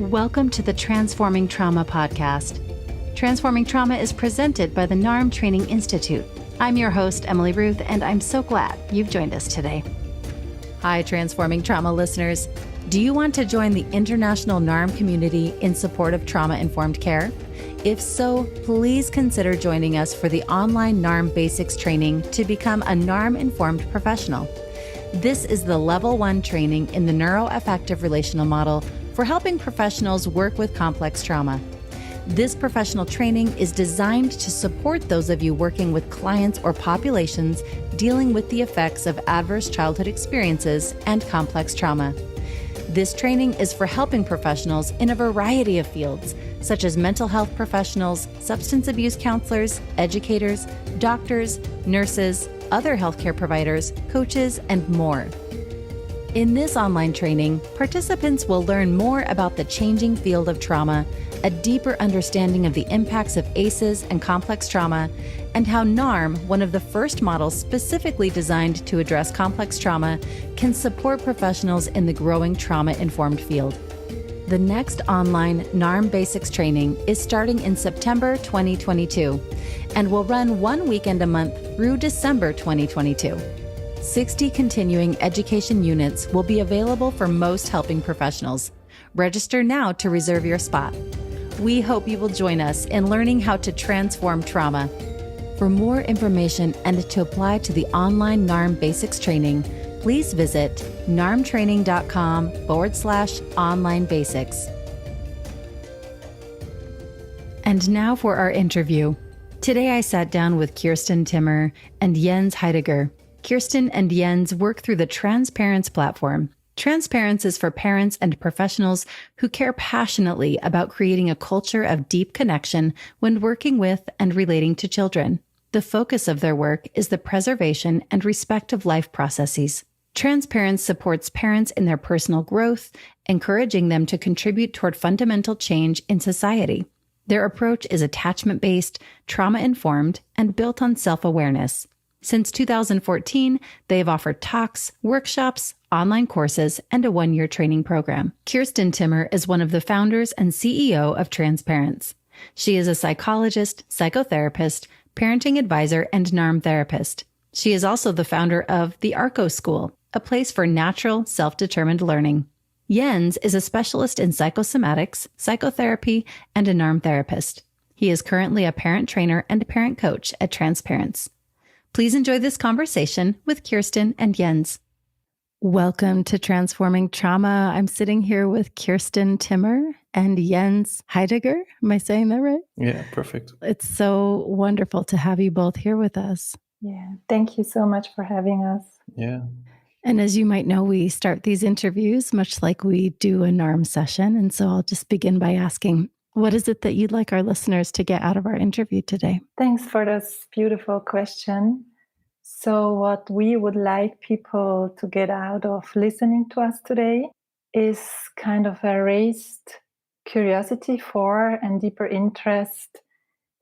Welcome to the Transforming Trauma podcast. Transforming Trauma is presented by the NARM Training Institute. I'm your host, Emily Ruth, and I'm so glad you've joined us today. Hi, Transforming Trauma listeners. Do you want to join the international NARM community in support of trauma-informed care? If so, please consider joining us for the online NARM Basics training to become a NARM-informed professional. This is the Level 1 training in the neuroaffective relational model for helping professionals work with complex trauma. This professional training is designed to support those of you working with clients or populations dealing with the effects of adverse childhood experiences and complex trauma. This training is for helping professionals in a variety of fields, such as mental health professionals, substance abuse counselors, educators, doctors, nurses, other healthcare providers, coaches, and more. In this online training, participants will learn more about the changing field of trauma, a deeper understanding of the impacts of ACEs and complex trauma, and how NARM, one of the first models specifically designed to address complex trauma, can support professionals in the growing trauma-informed field. The next online NARM Basics training is starting in September 2022 and will run 1 weekend a month through December 2022. 60 continuing education units will be available for most helping professionals. Register now to reserve your spot. We hope you will join us in learning how to transform trauma. For more information and to apply to the online NARM Basics training, please visit narmtraining.com/online basics. And now for our interview. Today I sat down with Kirsten Timmer and Jens Heidegger. Kirsten and Jens work through the Transparence platform. Transparence is for parents and professionals who care passionately about creating a culture of deep connection when working with and relating to children. The focus of their work is the preservation and respect of life processes. Transparence supports parents in their personal growth, encouraging them to contribute toward fundamental change in society. Their approach is attachment-based, trauma-informed, and built on self-awareness. Since 2014, they have offered talks, workshops, online courses, and a 1-year training program. Kirsten Timmer is one of the founders and CEO of Transparence. She is a psychologist, psychotherapist, parenting advisor, and NARM therapist. She is also the founder of the ARCO School, a place for natural, self-determined learning. Jens is a specialist in psychosomatics, psychotherapy, and a NARM therapist. He is currently a parent trainer and parent coach at Transparence. Please enjoy this conversation with Kirsten and Jens. Welcome to Transforming Trauma. I'm sitting here with Kirsten Timmer and Jens Heidegger. Am I saying that right? Yeah, perfect. It's so wonderful to have you both here with us. Yeah, thank you so much for having us. Yeah. And as you might know, we start these interviews much like we do a NARM session. And so I'll just begin by asking, what is it that you'd like our listeners to get out of our interview today? Thanks for this beautiful question. So what we would like people to get out of listening to us today is kind of a raised curiosity for and deeper interest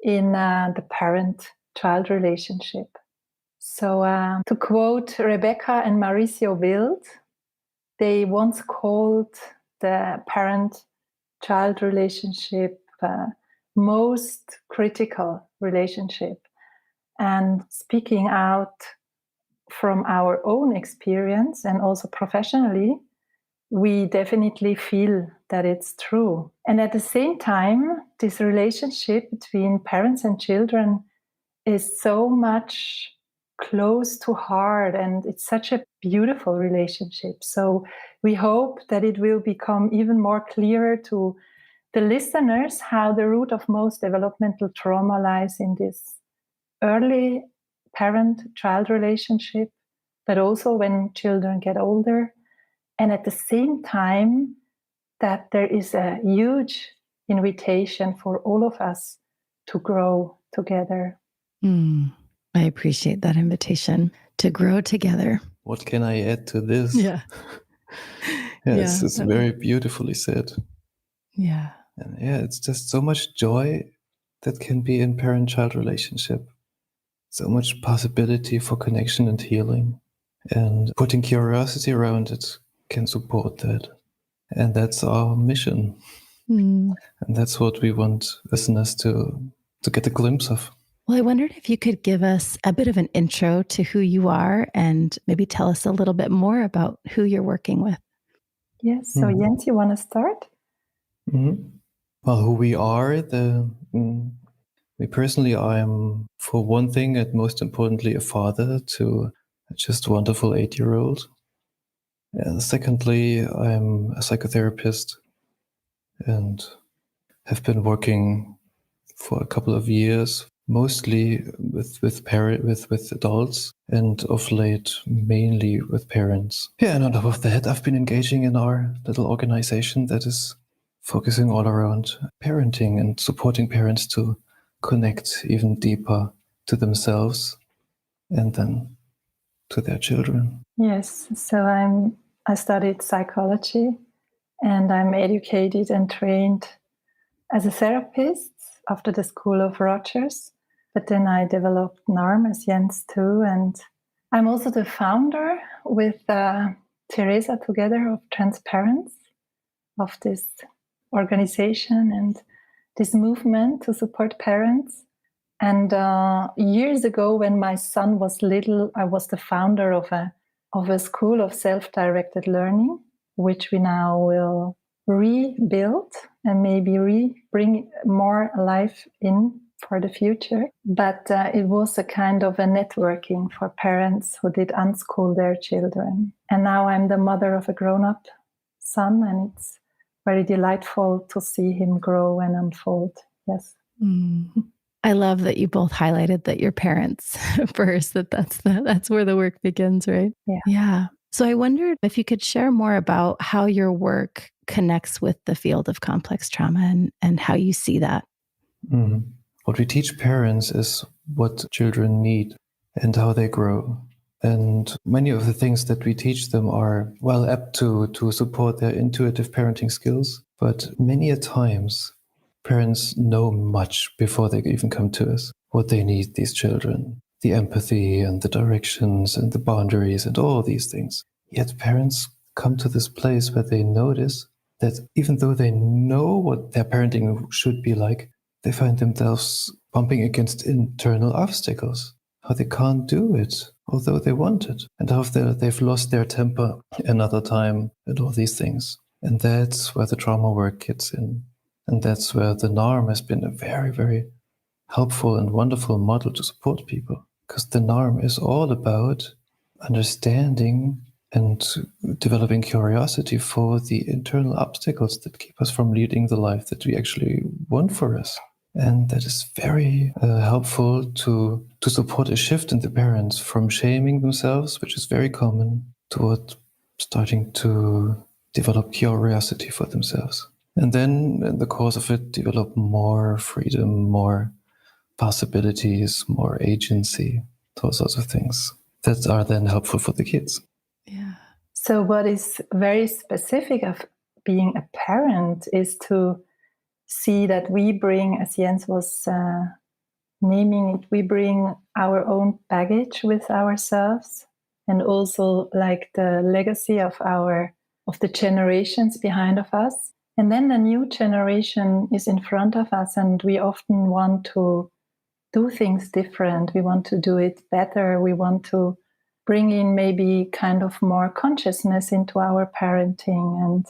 in the parent-child relationship. So to quote Rebecca and Mauricio Wild, they once called the parent-child relationship most critical relationship. And speaking out from our own experience and also professionally, we definitely feel that it's true. And at the same time, this relationship between parents and children is so much close to heart, and it's such a beautiful relationship. So we hope that it will become even more clearer to the listeners how the root of most developmental trauma lies in this early parent-child relationship, but also when children get older. And at the same time, that there is a huge invitation for all of us to grow together. I appreciate that invitation to grow together. What can I add to this? Yeah. It's very beautifully said. Yeah. And it's just so much joy that can be in parent-child relationship. So much possibility for connection and healing. And putting curiosity around it can support that. And that's our mission. Mm. And that's what we want listeners to get a glimpse of. Well, I wondered if you could give us a bit of an intro to who you are and maybe tell us a little bit more about who you're working with. Yes. So Jens, you want to start? Mm-hmm. Well, who we are, me personally, I'm, for one thing, and most importantly, a father to a just wonderful 8-year-old. And secondly, I'm a psychotherapist and have been working for a couple of years, mostly with adults, and of late mainly with parents. Yeah, and on top of that, I've been engaging in our little organization that is focusing all around parenting and supporting parents to connect even deeper to themselves and then to their children. Yes. So I studied psychology, and I'm educated and trained as a therapist after the School of Rogers. But then I developed NARM as Jens too. And I'm also the founder with Teresa together of Transparence, of this organization and this movement to support parents. And years ago, when my son was little, I was the founder of a school of self-directed learning, which we now will rebuild and maybe bring more life in for the future. But it was a kind of a networking for parents who did unschool their children. And now I'm the mother of a grown-up son, and it's very delightful to see him grow and unfold. Yes. Mm. I love that you both highlighted that your parents first, that's where the work begins, right? Yeah. Yeah. So I wondered if you could share more about how your work connects with the field of complex trauma and how you see that. Mm. What we teach parents is what children need and how they grow. And many of the things that we teach them are well apt to support their intuitive parenting skills. But many a times, parents know much before they even come to us what they need, these children, the empathy and the directions and the boundaries and all these things. Yet parents come to this place where they notice that even though they know what their parenting should be like, they find themselves bumping against internal obstacles, how they can't do it, although they want it, and how they've lost their temper another time and all these things. And that's where the trauma work kicks in. And that's where the NARM has been a very, very helpful and wonderful model to support people. Because the NARM is all about understanding and developing curiosity for the internal obstacles that keep us from leading the life that we actually want for us. And that is very helpful to support a shift in the parents from shaming themselves, which is very common, toward starting to develop curiosity for themselves. And then in the course of it, develop more freedom, more possibilities, more agency, those sorts of things that are then helpful for the kids. Yeah. So what is very specific of being a parent is to see that we bring, as Jens was naming it, we bring our own baggage with ourselves, and also like the legacy of the generations behind of us. And then the new generation is in front of us, and we often want to do things different. We want to do it better. We want to bring in maybe kind of more consciousness into our parenting. And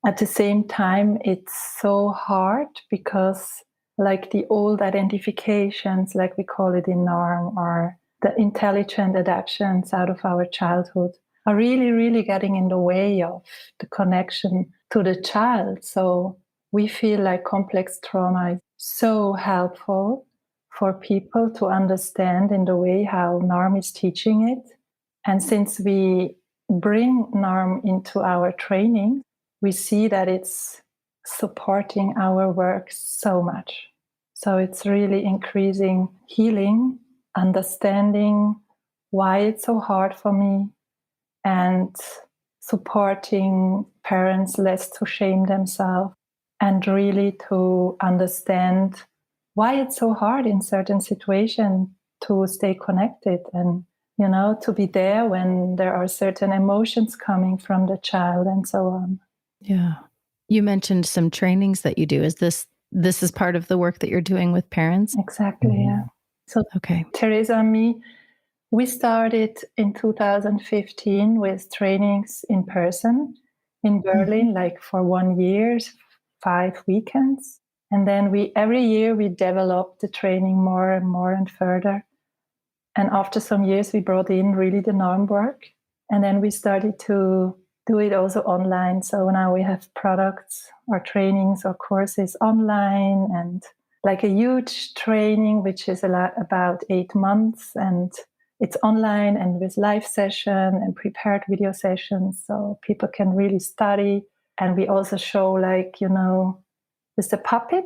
at the same time, it's so hard because like the old identifications, like we call it in NARM, or the intelligent adaptations out of our childhood are really, really getting in the way of the connection to the child. So we feel like complex trauma is so helpful for people to understand in the way how NARM is teaching it. And since we bring NARM into our training, we see that it's supporting our work so much. So it's really increasing healing, understanding why it's so hard for me, and supporting parents less to shame themselves, and really to understand why it's so hard in certain situations to stay connected, and to be there when there are certain emotions coming from the child and so on. Yeah. You mentioned some trainings that you do. Is this is part of the work that you're doing with parents? Exactly, yeah. So Okay. Teresa and me, we started in 2015 with trainings in person in Berlin, like for 1 year, 5 weekends. And then every year we developed the training more and more and further. And after some years, we brought in really the norm work. And then we started to do it also online. So now we have products or trainings or courses online, and like a huge training, which is about 8 months. And it's online and with live session and prepared video sessions. So people can really study. And we also show with the puppet.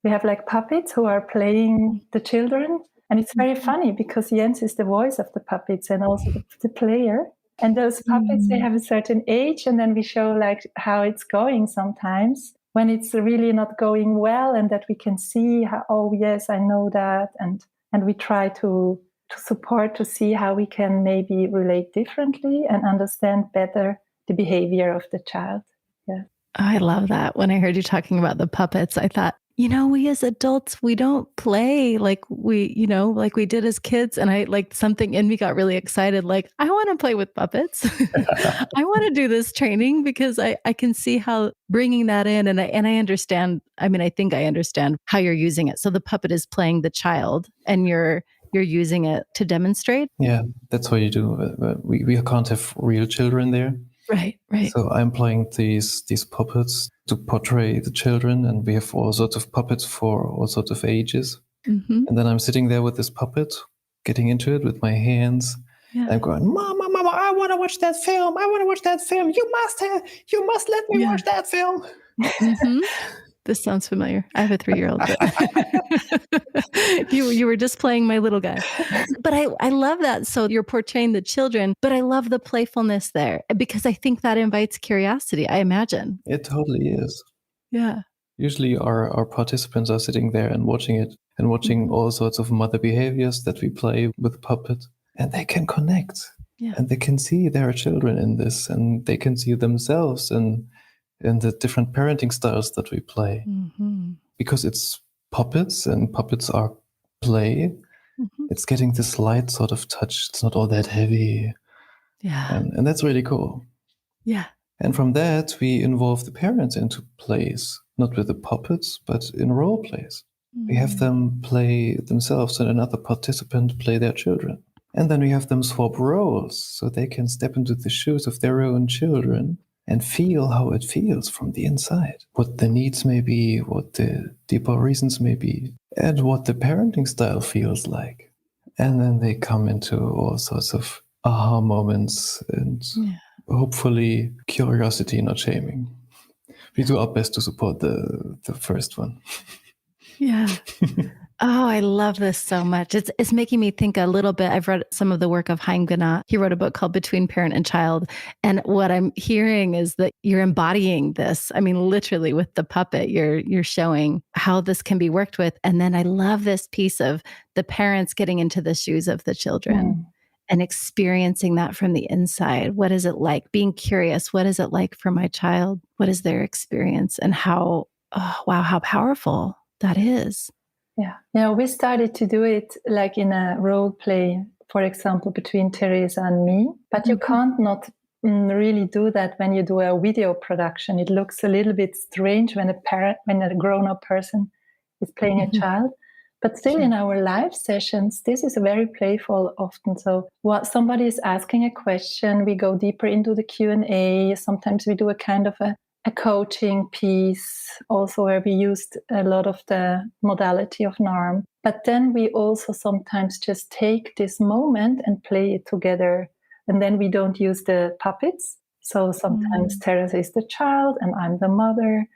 We have like puppets who are playing the children. And it's very funny because Jens is the voice of the puppets and also the player. And those puppets, they have a certain age. And then we show like how it's going sometimes when it's really not going well, and that we can see how, oh, yes, I know that. And we try to support, to see how we can maybe relate differently and understand better the behavior of the child. Yeah. I love that. When I heard you talking about the puppets, I thought, we as adults, we don't play like we did as kids. And I like something in me got really excited. Like, I want to play with puppets. I want to do this training because I can see how bringing that in, and I understand. I mean, I think I understand how you're using it. So the puppet is playing the child and you're using it to demonstrate. Yeah, that's what you do. We can't have real children there. Right. So I'm playing these puppets to portray the children, and we have all sorts of puppets for all sorts of ages. Mm-hmm. And then I'm sitting there with this puppet, getting into it with my hands. Yeah. And I'm going, Mama, I want to watch that film. I want to watch that film. You must let me watch that film. Mm-hmm. This sounds familiar. I have a 3-year-old. But you were just playing my little guy. But I love that. So you're portraying the children, but I love the playfulness there because I think that invites curiosity, I imagine. It totally is. Yeah. Usually our participants are sitting there and watching it and watching all sorts of mother behaviors that we play with puppet, and they can connect. Yeah. And they can see there are children in this, and they can see themselves in the different parenting styles that we play. Mm-hmm. Because it's puppets, and puppets are play. Mm-hmm. It's getting this light sort of touch. It's not all that heavy. Yeah. And that's really cool. Yeah. And from that, we involve the parents into plays, not with the puppets, but in role plays. Mm-hmm. We have them play themselves and another participant play their children. And then we have them swap roles so they can step into the shoes of their own children and feel how it feels from the inside, what the needs may be, what the deeper reasons may be, and what the parenting style feels like. And then they come into all sorts of aha moments and hopefully curiosity, not shaming. We do our best to support the first one. Yeah. Oh, I love this so much. It's making me think a little bit. I've read some of the work of Heidegger. He wrote a book called Between Parent and Child. And what I'm hearing is that you're embodying this. I mean, literally with the puppet, you're showing how this can be worked with. And then I love this piece of the parents getting into the shoes of the children and experiencing that from the inside. What is it like? Being curious. What is it like for my child? What is their experience? And how powerful that is. Yeah. We started to do it like in a role play, for example, between Teresa and me. But you can't not really do that when you do a video production. It looks a little bit strange when a grown-up person is playing a child. But still, in our live sessions, this is very playful often. So somebody is asking a question, we go deeper into the Q&A. Sometimes we do a kind of a coaching piece also where we used a lot of the modality of NARM. But then we also sometimes just take this moment and play it together. And then we don't use the puppets. So sometimes Teresa is the child and I'm the mother.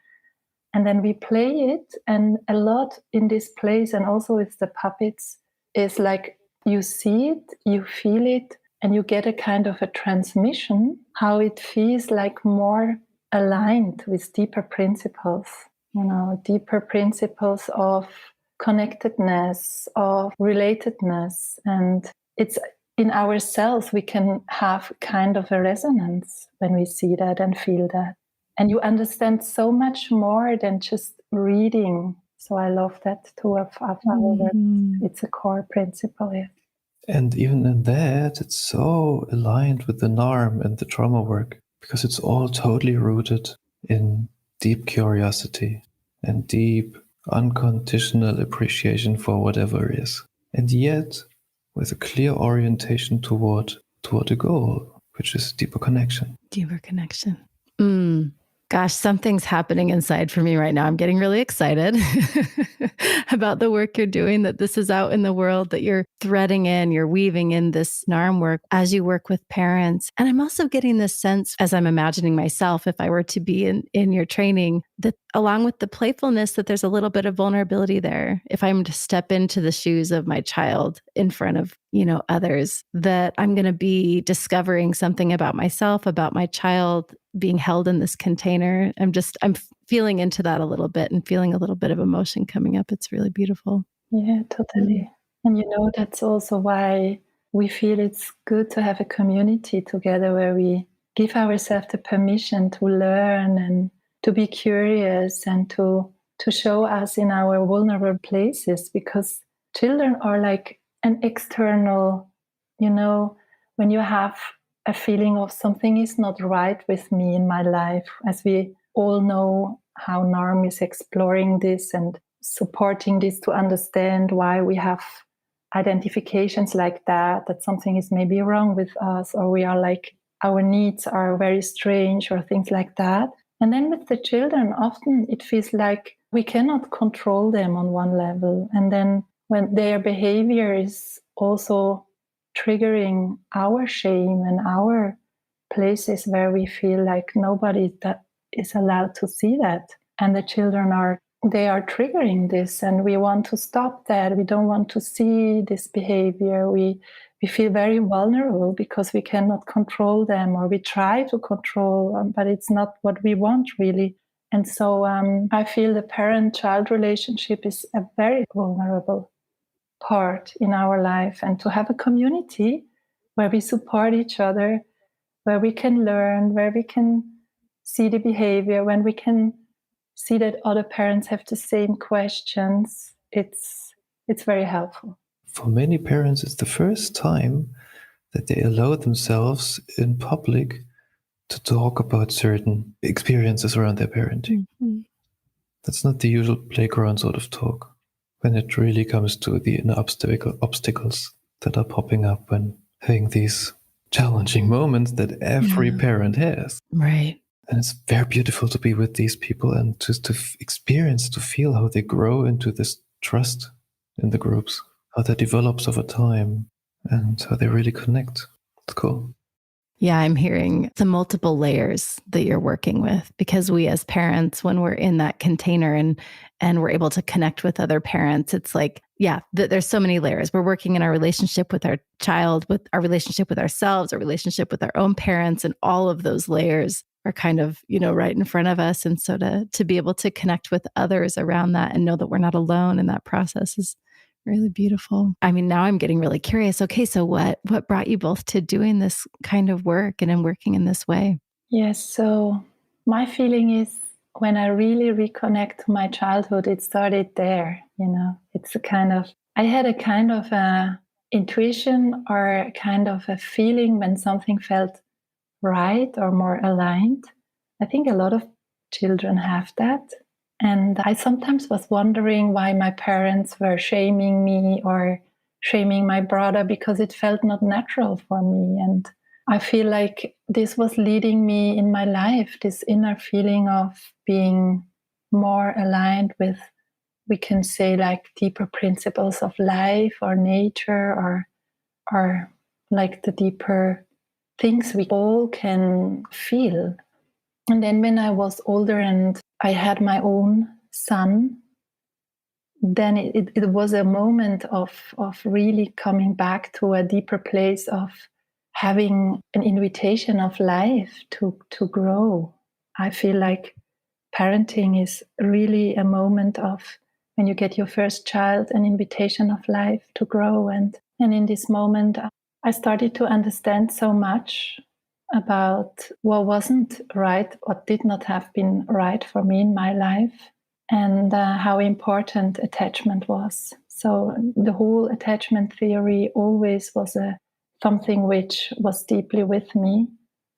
And then we play it. And a lot in this place and also with the puppets is like you see it, you feel it, and you get a kind of a transmission, how it feels like more aligned with deeper principles, deeper principles of connectedness, of relatedness. And it's in ourselves, we can have kind of a resonance when we see that and feel that. And you understand so much more than just reading. So I love that too of our work. It's a core principle. Yeah. And even in that, it's so aligned with the NARM and the trauma work, because it's all totally rooted in deep curiosity and deep unconditional appreciation for whatever is. And yet, with a clear orientation toward a goal, which is deeper connection. Deeper connection. Gosh, something's happening inside for me right now. I'm getting really excited about the work you're doing, that this is out in the world, that you're threading in, you're weaving in this NARM work as you work with parents. And I'm also getting this sense, as I'm imagining myself, if I were to be in your training, that along with the playfulness, that there's a little bit of vulnerability there. If I'm to step into the shoes of my child in front of, others, that I'm going to be discovering something about myself, about my child being held in this container. I'm feeling into that a little bit and feeling a little bit of emotion coming up. It's really beautiful. Yeah, totally. And that's also why we feel it's good to have a community together where we give ourselves the permission to learn and to be curious and to show us in our vulnerable places, because children are like an external, when you have a feeling of something is not right with me in my life, as we all know how NARM is exploring this and supporting this to understand why we have identifications like that something is maybe wrong with us, or we are like, our needs are very strange or things like that. And then with the children, often it feels like we cannot control them on one level. And then when their behavior is also triggering our shame and our places where we feel like nobody that is allowed to see that. And the children are triggering this, and we want to stop that. We don't want to see this behavior. We feel very vulnerable because we cannot control them, or we try to control, but it's not what we want really. And so I feel the parent-child relationship is a very vulnerable part in our life, and to have a community where we support each other, where we can learn, where we can see the behavior, when we can see that other parents have the same questions, it's very helpful. For many parents, it's the first time that they allow themselves in public to talk about certain experiences around their parenting. Mm-hmm. That's not the usual playground sort of talk, when it really comes to the inner obstacles that are popping up when having these challenging moments that every parent has. Right. And it's very beautiful to be with these people and just to experience, to feel how they grow into this trust in the groups, how that develops over time, and how they really connect. It's cool. Yeah, I'm hearing the multiple layers that you're working with, because we as parents, when we're in that container and we're able to connect with other parents, it's like, there's so many layers. We're working in our relationship with our child, with our relationship with ourselves, our relationship with our own parents, and all of those layers are kind of, right in front of us. And so to be able to connect with others around that and know that we're not alone in that process is really beautiful. I mean, now I'm getting really curious. Okay, so what brought you both to doing this kind of work and in working in this way? Yes, so my feeling is when I really reconnect to my childhood, it started there. It's I had a kind of a intuition or a kind of a feeling when something felt right or more aligned. I think a lot of children have that. And I sometimes was wondering why my parents were shaming me or shaming my brother, because it felt not natural for me. And I feel like this was leading me in my life, this inner feeling of being more aligned with, we can say, like deeper principles of life or nature, or like the deeper things we all can feel. And then when I was older and I had my own son, then it was a moment of really coming back to a deeper place of having an invitation of life to grow. I feel like parenting is really a moment of, when you get your first child, an invitation of life to grow. And in this moment, I started to understand so much about what wasn't right, what did not have been right for me in my life, and how important attachment was. So the whole attachment theory always was something which was deeply with me.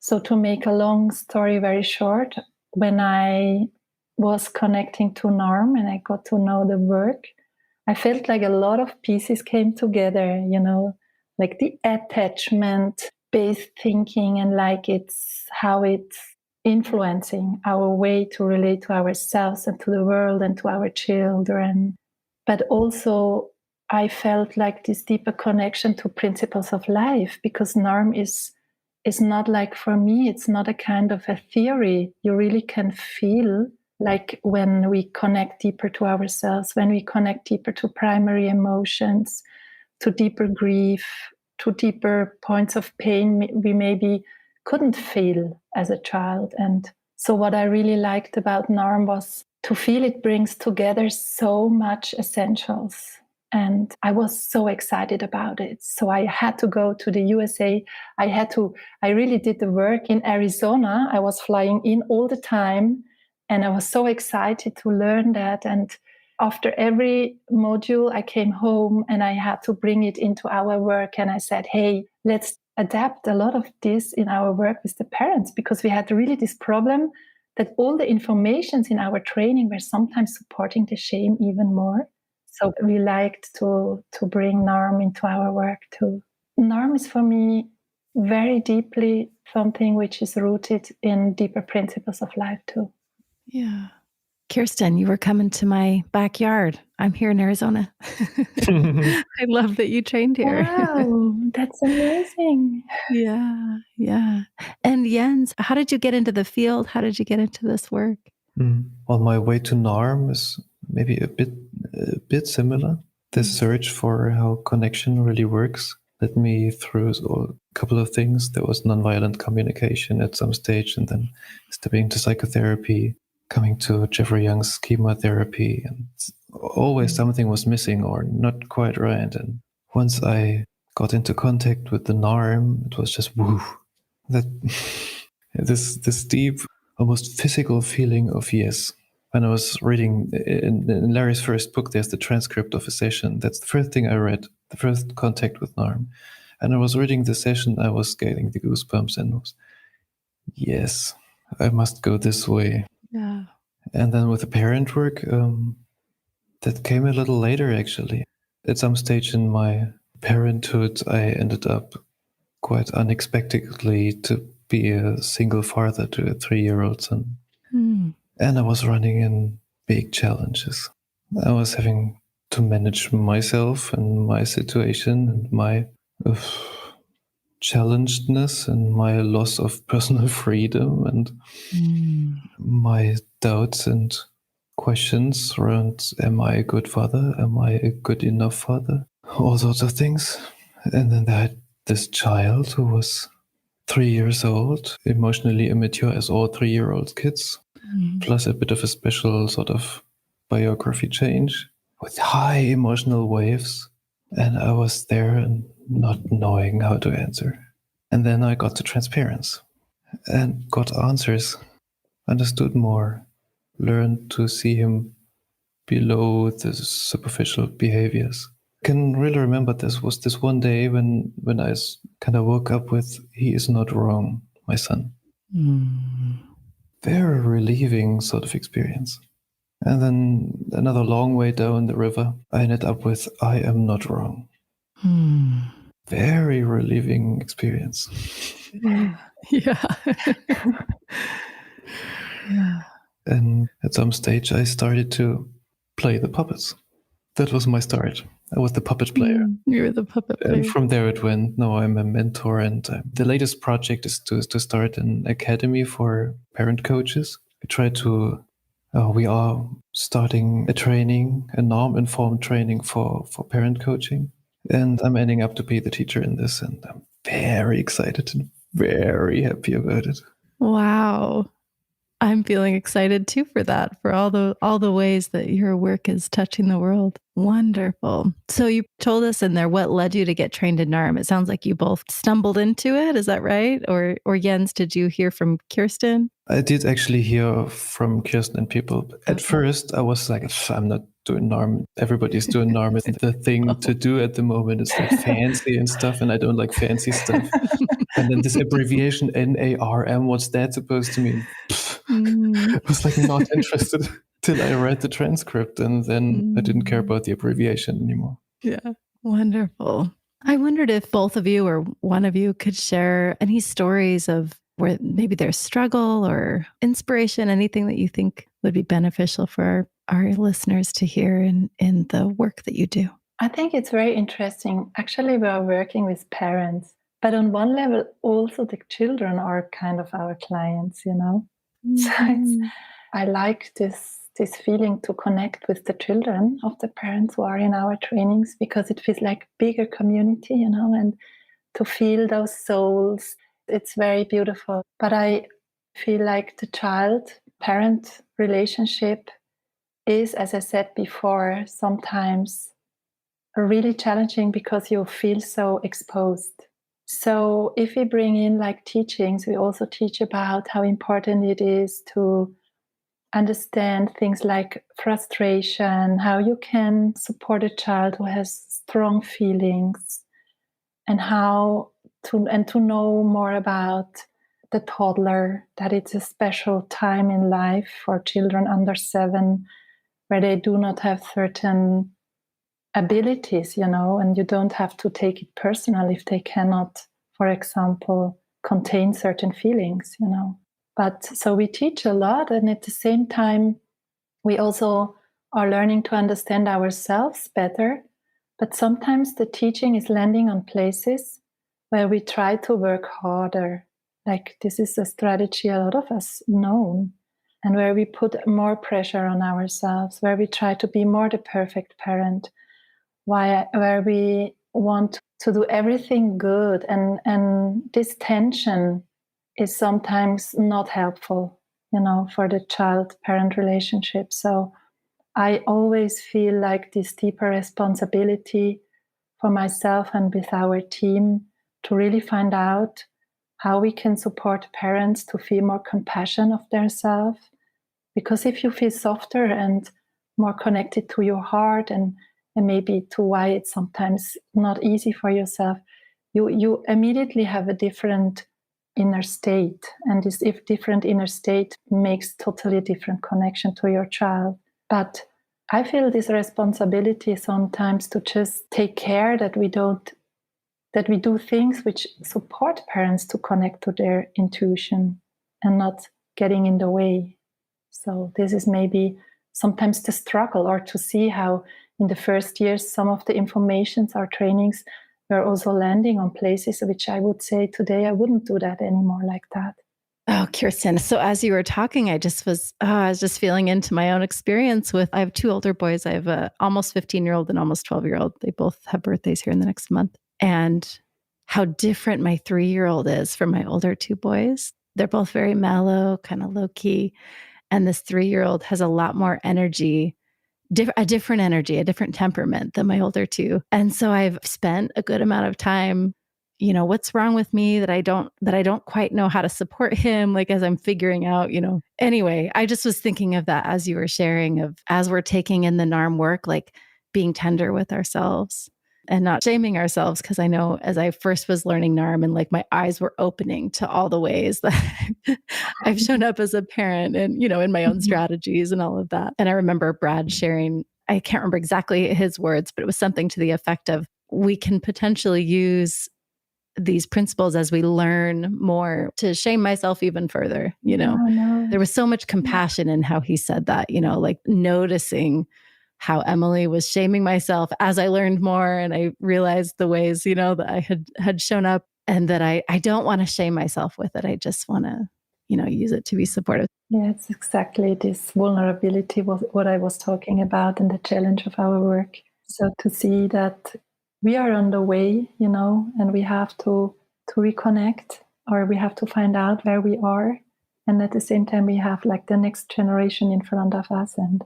So to make a long story very short, when I was connecting to Norm and I got to know the work, I felt like a lot of pieces came together, like the attachment based thinking, and like it's how it's influencing our way to relate to ourselves and to the world and to our children. But also, I felt like this deeper connection to principles of life, because Norm is not like, for me, it's not a kind of a theory. You really can feel like when we connect deeper to ourselves, when we connect deeper to primary emotions, to deeper grief, to deeper points of pain we maybe couldn't feel as a child. And so what I really liked about Norm was to feel it brings together so much essentials. And I was so excited about it. So I had to go to the USA. I really did the work in Arizona. I was flying in all the time. And I was so excited to learn that. And after every module, I came home and I had to bring it into our work. And I said, hey, let's adapt a lot of this in our work with the parents, because we had really this problem that all the informations in our training were sometimes supporting the shame even more. So we liked to bring Norm into our work too. Norm is for me very deeply something which is rooted in deeper principles of life too. Yeah. Kirsten, you were coming to my backyard. I'm here in Arizona. I love that you trained here. Wow, that's amazing. Yeah, yeah. And Jens, how did you get into the field? How did you get into this work? Well, my way to Norm is maybe a bit similar. The search for how connection really works led me through a couple of things. There was nonviolent communication at some stage, and then stepping into psychotherapy, coming to Jeffrey Young's chemotherapy, and always something was missing or not quite right. And once I got into contact with the Norm, it was just woo. That this deep, almost physical feeling of yes. When I was reading in Larry's first book, there's the transcript of a session. That's the first thing I read, the first contact with Norm. And I was reading the session, I was getting the goosebumps and was, yes, I must go this way. Yeah. And then with the parent work, that came a little later, actually. At some stage in my parenthood, I ended up quite unexpectedly to be a single father to a 3-year-old son. And I was running in big challenges. I was having to manage myself and my situation and my challengedness and my loss of personal freedom and my doubts and questions around, am I a good father? Am I a good enough father? All sorts of things. And then I had this child who was 3 years old, emotionally immature as all 3-year-old kids, plus a bit of a special sort of biography change with high emotional waves. And I was there and not knowing how to answer. And then I got to transparency and got answers, understood more, learned to see him below the superficial behaviors. I can really remember this was this one day when I kind of woke up with, he is not wrong, my son. Very relieving sort of experience. And then another long way down the river, I ended up with, I am not wrong. Very relieving experience. Yeah. Yeah. And at some stage, I started to play the puppets. That was my start. I was the puppet player. You were the puppet player. And from there it went, no, I'm a mentor. And the latest project is to start an academy for parent coaches. We are starting a norm-informed training for parent coaching. And I'm ending up to be the teacher in this. And I'm very excited and very happy about it. Wow. I'm feeling excited too for that, for all the ways that your work is touching the world. Wonderful. So you told us in there what led you to get trained in NARM. It sounds like you both stumbled into it. Is that right? Or Jens, did you hear from Kirsten? I did actually hear from Kirsten and people. At Okay. first, I was like, I'm not doing NARM. Everybody's doing NARM. It's the thing to do at the moment. It's like fancy and stuff, and I don't like fancy stuff. And then this abbreviation NARM, what's that supposed to mean? I was like not interested till I read the transcript, and then I didn't care about the abbreviation anymore. Yeah. Wonderful. I wondered if both of you or one of you could share any stories of where maybe there's struggle or inspiration, anything that you think would be beneficial for our listeners to hear in the work that you do. I think it's very interesting. Actually, we are working with parents, but on one level, also the children are kind of our clients, you know? Mm-hmm. So I like this feeling to connect with the children of the parents who are in our trainings, because it feels like a bigger community, you know, and to feel those souls, it's very beautiful. But I feel like the child-parent relationship is, as I said before, sometimes really challenging because you feel so exposed. So if we bring in like teachings, we also teach about how important it is to understand things like frustration, how you can support a child who has strong feelings, and how to know more about the toddler, that it's a special time in life for children under 7 where they do not have certain abilities, you know, and you don't have to take it personal if they cannot, for example, contain certain feelings, you know. But so we teach a lot, and at the same time, we also are learning to understand ourselves better. But sometimes the teaching is landing on places where we try to work harder. Like this is a strategy a lot of us know, and where we put more pressure on ourselves, where we try to be more the perfect parent, where we want to do everything good. And this tension is sometimes not helpful, you know, for the child-parent relationship. So I always feel like this deeper responsibility for myself and with our team to really find out how we can support parents to feel more compassion of themselves. Because if you feel softer and more connected to your heart and maybe to why it's sometimes not easy for yourself, you immediately have a different inner state. And this different inner state makes totally different connection to your child. But I feel this responsibility sometimes to just take care that we do things which support parents to connect to their intuition and not getting in the way. So this is maybe sometimes the struggle, or to see how in the first years some of the informations or trainings were also landing on places which I would say today I wouldn't do that anymore like that. Oh, Kirsten. So as you were talking, I was just feeling into my own experience I have 2 older boys. I have a almost 15-year-old and almost 12-year-old. They both have birthdays here in the next month. And how different my 3-year-old is from my older 2 boys. They're both very mellow, kind of low key. And this 3-year-old has a lot more energy, a different energy, a different temperament than my older 2. And so I've spent a good amount of time, you know, what's wrong with me that I don't quite know how to support him, like as I'm figuring out, you know. Anyway, I just was thinking of that as you were sharing, of as we're taking in the NARM work, like being tender with ourselves and not shaming ourselves. Because I know as I first was learning NARM, and like my eyes were opening to all the ways that I've shown up as a parent and, you know, in my own strategies and all of that. And I remember Brad sharing, I can't remember exactly his words, but it was something to the effect of, we can potentially use these principles as we learn more to shame myself even further, you know. Oh, no. There was so much compassion in how he said that, you know, like noticing how Emily was shaming myself as I learned more, and I realized the ways, you know, that I had shown up, and that I don't want to shame myself with it. I just want to, you know, use it to be supportive. Yeah, it's exactly this vulnerability was what I was talking about, and the challenge of our work. So to see that we are on the way, you know, and we have to reconnect, or we have to find out where we are, And at the same time, we have like the next generation in front of us, and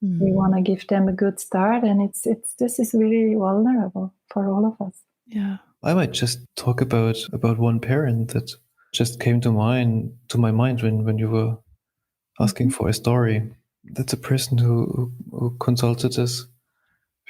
we want to give them a good start. And it's this is really vulnerable for all of us. Yeah. I might just talk about one parent that just came to my mind when you were asking for a story. That's a person who consulted us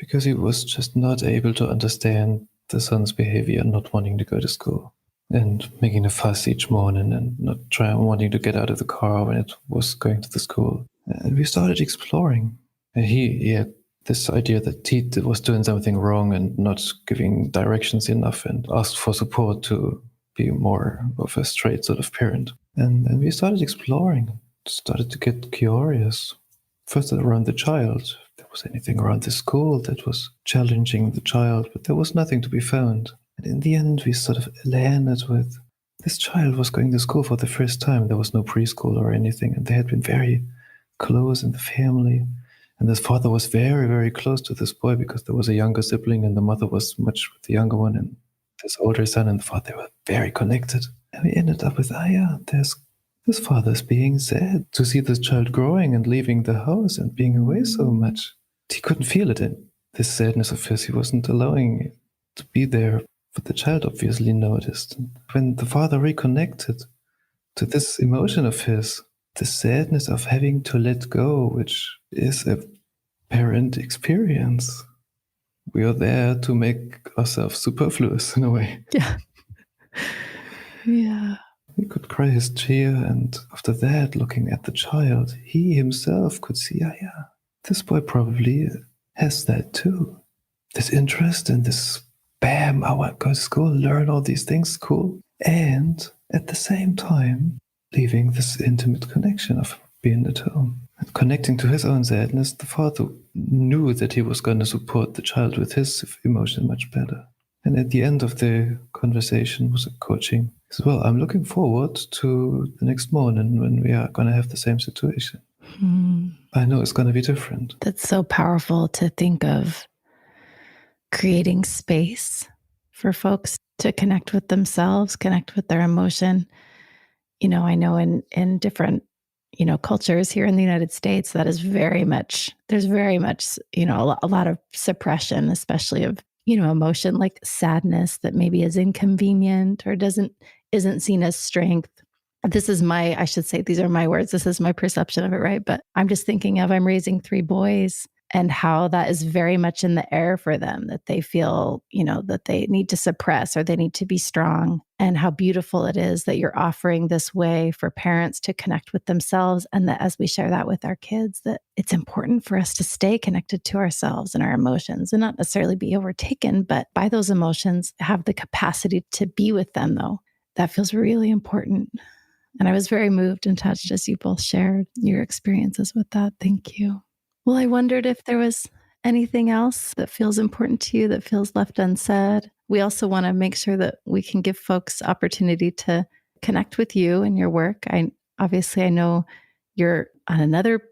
because he was just not able to understand the son's behavior, not wanting to go to school and making a fuss each morning and not wanting to get out of the car when it was going to the school. And we started exploring. And he had this idea that he was doing something wrong and not giving directions enough, and asked for support to be more of a straight sort of parent. And we started exploring, started to get curious. First around the child. If there was anything around the school that was challenging the child, but there was nothing to be found. And in the end, we sort of landed with this child was going to school for the first time. There was no preschool or anything, and they had been very close in the family. And his father was very, very close to this boy because there was a younger sibling, and the mother was much with the younger one, and this older son and the father were very connected. And we ended up with, this father's being sad to see this child growing and leaving the house and being away so much. He couldn't feel it in this sadness of his. He wasn't allowing it to be there, but the child obviously noticed. And when the father reconnected to this emotion of his, the sadness of having to let go, which is a parent experience, we are there to make ourselves superfluous in a way. Yeah. Yeah. He could cry his tear, and after that, looking at the child, he himself could see, this boy probably has that too. This interest in this, bam, I want to go to school, learn all these things, cool. And at the same time, leaving this intimate connection of being at home. And connecting to his own sadness, the father knew that he was going to support the child with his emotion much better. And at the end of the conversation was a coaching. He said, well, I'm looking forward to the next morning when we are going to have the same situation. I know it's going to be different. That's so powerful to think of creating space for folks to connect with themselves, connect with their emotion. You know, I know in different, cultures here in the United States, that is there's very much, a lot of suppression, especially of, emotion like sadness that maybe is inconvenient or isn't seen as strength. These are my words. This is my perception of it, right? But I'm just thinking I'm raising 3 boys and how that is very much in the air for them, that they feel, that they need to suppress or they need to be strong, and how beautiful it is that you're offering this way for parents to connect with themselves. And that as we share that with our kids, that it's important for us to stay connected to ourselves and our emotions and not necessarily be overtaken, but by those emotions, have the capacity to be with them though. That feels really important. And I was very moved and touched as you both shared your experiences with that. Thank you. Well, I wondered if there was anything else that feels important to you that feels left unsaid. We also want to make sure that we can give folks opportunity to connect with you and your work. I know you're on another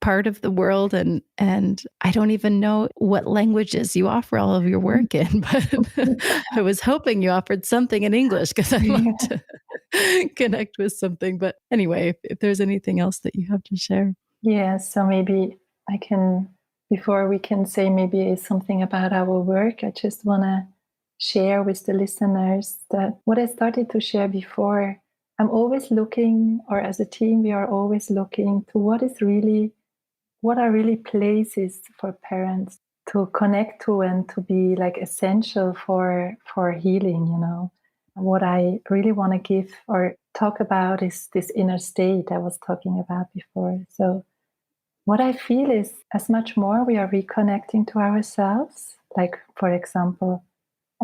part of the world, and I don't even know what languages you offer all of your work in, but I was hoping you offered something in English because I'd love to connect with something. But anyway, if there's anything else that you have to share. Yeah, so maybe I can, before we can say maybe something about our work, I just want to share with the listeners that what I started to share before, I'm always looking, or as a team, we are always looking to what are really places for parents to connect to and to be like essential for healing, What I really want to give or talk about is this inner state I was talking about before. So what I feel is as much more we are reconnecting to ourselves, like, for example,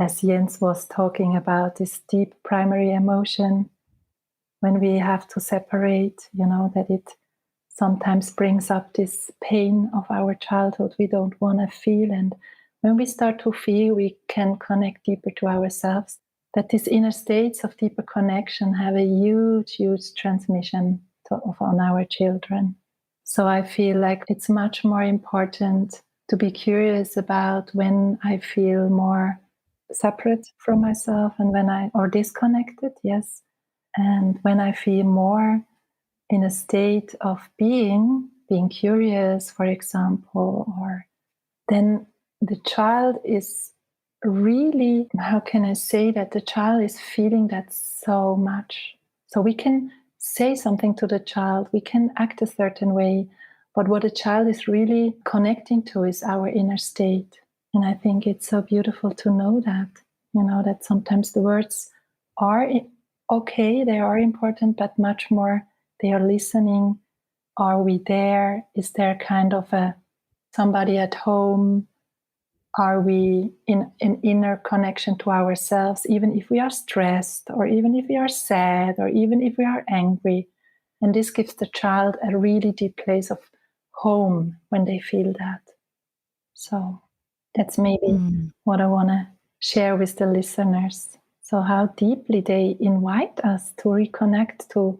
as Jens was talking about this deep primary emotion, when we have to separate, that it sometimes brings up this pain of our childhood we don't want to feel. And when we start to feel, we can connect deeper to ourselves, that these inner states of deeper connection have a huge, huge transmission on our children. So I feel like it's much more important to be curious about when I feel more separate from myself and or disconnected, yes. And when I feel more in a state of being curious, for example, or then the child is really, how can I say that, the child is feeling that so much. So we can say something to the child, we can act a certain way, but what a child is really connecting to is our inner state. And I think it's so beautiful to know that, that sometimes the words are okay, they are important, but much more they are listening. Are we there? Is there kind of somebody at home? Are we in an inner connection to ourselves, even if we are stressed, or even if we are sad, or even if we are angry? And this gives the child a really deep place of home when they feel that. So that's maybe what I want to share with the listeners. So how deeply they invite us to reconnect to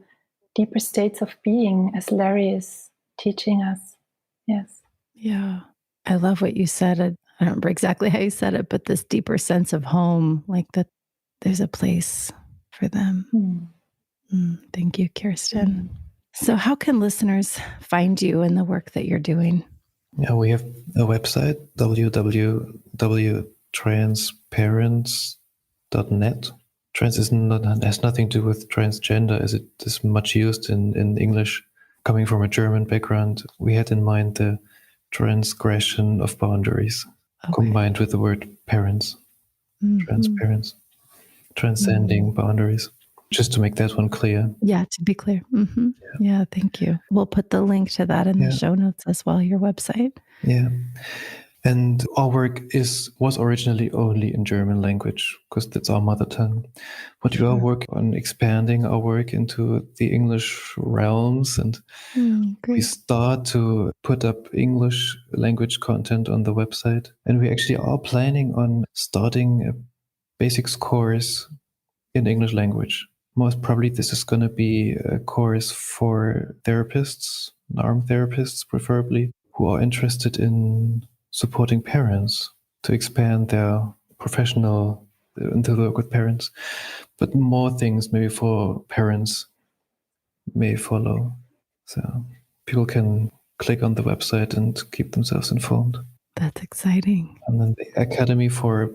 deeper states of being, as Larry is teaching us. Yes. Yeah. I love what you said. I don't remember exactly how you said it, but this deeper sense of home, like that there's a place for them. Thank you, Kirsten. So how can listeners find you and the work that you're doing? Yeah, we have a website, www.transparents.net. Trans has nothing to do with transgender, as it is much used in English. Coming from a German background, we had in mind the transgression of boundaries, combined with the word parents. Transparents, transcending boundaries. Just to make that one clear. Yeah, to be clear. Yeah, thank you. We'll put the link to that in the show notes as well, your website. Yeah. And our work was originally only in German language, because that's our mother tongue. But we are working on expanding our work into the English realms, and we start to put up English language content on the website. And we actually are planning on starting a basics course in English language. Most probably this is going to be a course for therapists, NARM therapists preferably, who are interested in supporting parents to expand their professional into the work with parents. But more things maybe for parents may follow. So people can click on the website and keep themselves informed. That's exciting. And then the Academy for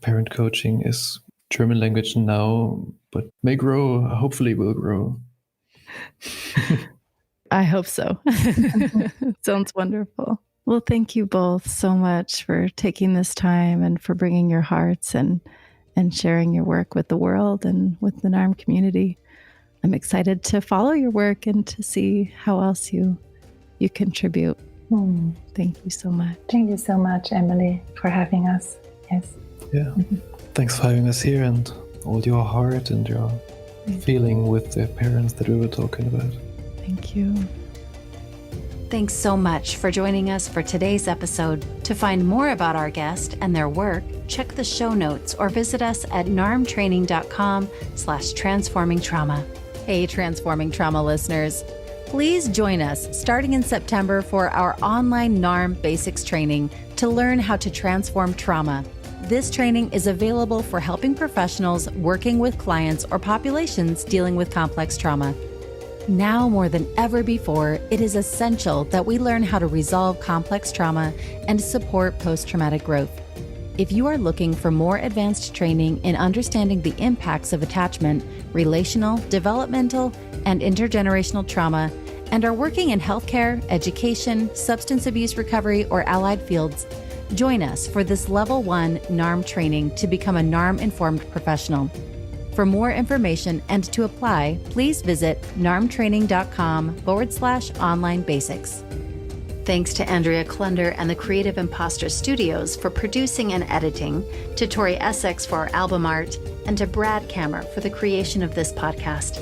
Parent Coaching is German language now, but may grow, hopefully will grow. I hope so. Sounds wonderful. Well, thank you both so much for taking this time and for bringing your hearts and sharing your work with the world and with the NARM community. I'm excited to follow your work and to see how else you contribute. Thank you so much. Thank you so much, Emily, for having us. Yes. Yeah. Thanks for having us here and all your heart and your feeling with the parents that we were talking about. Thank you. Thanks so much for joining us for today's episode. To find more about our guest and their work, check the show notes or visit us at narmtraining.com/transformingtrauma. Hey, Transforming Trauma listeners. Please join us starting in September for our online NARM Basics training to learn how to transform trauma. This training is available for helping professionals working with clients or populations dealing with complex trauma. Now more than ever before, it is essential that we learn how to resolve complex trauma and support post-traumatic growth. If you are looking for more advanced training in understanding the impacts of attachment, relational, developmental, and intergenerational trauma, and are working in healthcare, education, substance abuse recovery, or allied fields, join us for this Level 1 NARM training to become a NARM-informed professional. For more information and to apply, please visit narmtraining.com/online basics. Thanks to Andrea Klunder and the Creative Imposter Studios for producing and editing, to Tori Essex for our album art, and to Brad Kammer for the creation of this podcast.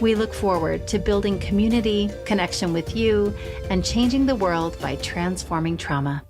We look forward to building community, connection with you, and changing the world by transforming trauma.